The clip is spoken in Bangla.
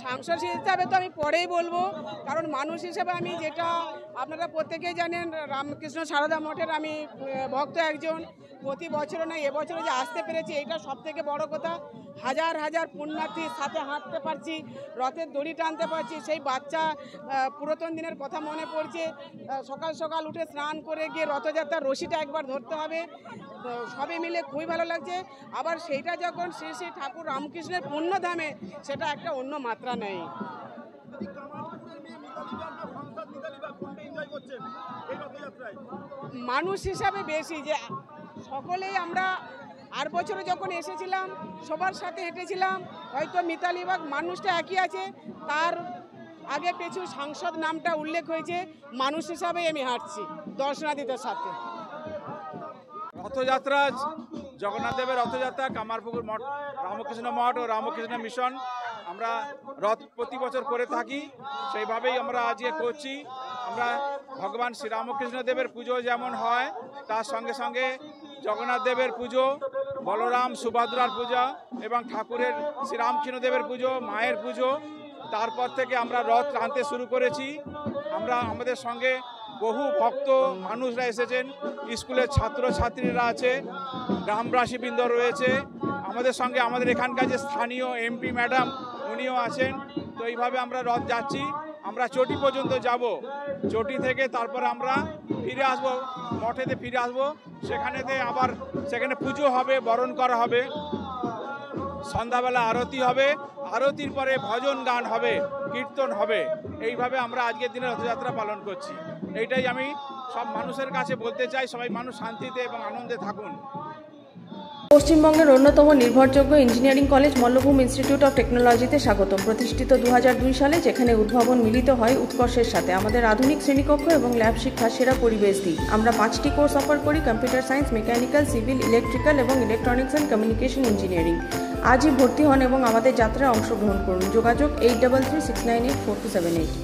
সাংসদ হিসাবে তো আমি পরেই বলবো, কারণ মানুষ হিসেবে আমি যেটা আপনারা প্রত্যেকেই জানেন, রামকৃষ্ণ সারদা মঠের আমি ভক্ত একজন। প্রতি বছরও না এবছরে যে আসতে পেরেছি এটা সবথেকে বড় কথা। হাজার হাজার পুণ্যার্থীর সাথে হাঁটতে পারছি, রথের দড়ি টানতে পারছি। সেই বাচ্চা পুরাতন দিনের কথা মনে পড়ছে। সকাল সকাল উঠে স্নান করে গিয়ে রথযাত্রার রশিটা একবার ধরতে হবে, সবই মিলে খুবই ভালো লাগছে। আবার সেইটা যখন শ্রী শ্রী ঠাকুর রামকৃষ্ণের পুণ্যধামে, সেটা একটা অন্য মাত্রা নেই। মানুষ হিসাবে বেশি যে সকলেই আমরা আর বছরে যখন এসেছিলাম সবার সাথে হেঁটেছিলাম, হয়তো মিতালিবাগ মানুষটা একই আছে, তার আগে পেছু সাংসদ নামটা উল্লেখ হয়েছে। মানুষ হিসাবে আমি হাঁটছি দর্শনার্থীদের সাথে। রথযাত্রা, জগন্নাথ দেবের রথযাত্রা, কামারপুকুর মঠ, রামকৃষ্ণ মঠ ও রামকৃষ্ণ মিশন আমরা রথ প্রতি বছর করে থাকি, সেইভাবেই আমরা আজকে করছি। আমরা ভগবান শ্রীরামকৃষ্ণ দেবের পুজো যেমন হয়, তার সঙ্গে সঙ্গে জগন্নাথ দেবের পুজো, বলরাম সুভদ্রার পূজা এবং ঠাকুরের শ্রীরামকৃষ্ণ দেবের পুজো, মায়ের পুজো, তারপর থেকে আমরা রথ টানতে শুরু করেছি। আমরা আমাদের সঙ্গে বহু ভক্ত মানুষরা এসেছেন, স্কুলের ছাত্রছাত্রীরা আছে, গ্রামবাসীবৃন্দ রয়েছে আমাদের সঙ্গে। আমাদের এখানকার যে স্থানীয় এমপি ম্যাডাম উনিও আছেন। তো এইভাবে আমরা রথ যাচ্ছি। আমরা চটি পর্যন্ত যাব, চটি থেকে তারপর আমরা ফিরে আসব, মঠেতে ফিরে আসব। সেখানে পুজো হবে, বরণ করা হবে, সন্ধ্যাবেলা আরতি হবে, আরতির পরে ভজন গান হবে, কীর্তন হবে। এইভাবে আমরা আজকের দিনে রথযাত্রা পালন করছি। এইটাই আমি সব মানুষের কাছে বলতে চাই, সবাই মানুষ শান্তিতে এবং আনন্দে থাকুন। পশ্চিমবঙ্গের অন্যতম নির্ভরযোগ্য engineering college Mallabhum institute of টেকনোলজিতে স্বাগতম। প্রতিষ্ঠিত 2002 সালে, যেখানে উদ্ভাবন মিলিত হয় উৎকর্ষের সাথে। আমাদের আধুনিক শ্রেণীকক্ষ এবং ল্যাব শিক্ষা সেরা পরিবেশ দিই। আমরা 5টি কোর্স অফার করি: computer science, mechanical, civil, electrical এবং ইলেকট্রনিক্স অ্যান্ড কমিউনিকেশন ইঞ্জিনিয়ারিং। আজই ভর্তি হন এবং আমাদের যাত্রায় অংশগ্রহণ করুন। যোগাযোগ 8336984278।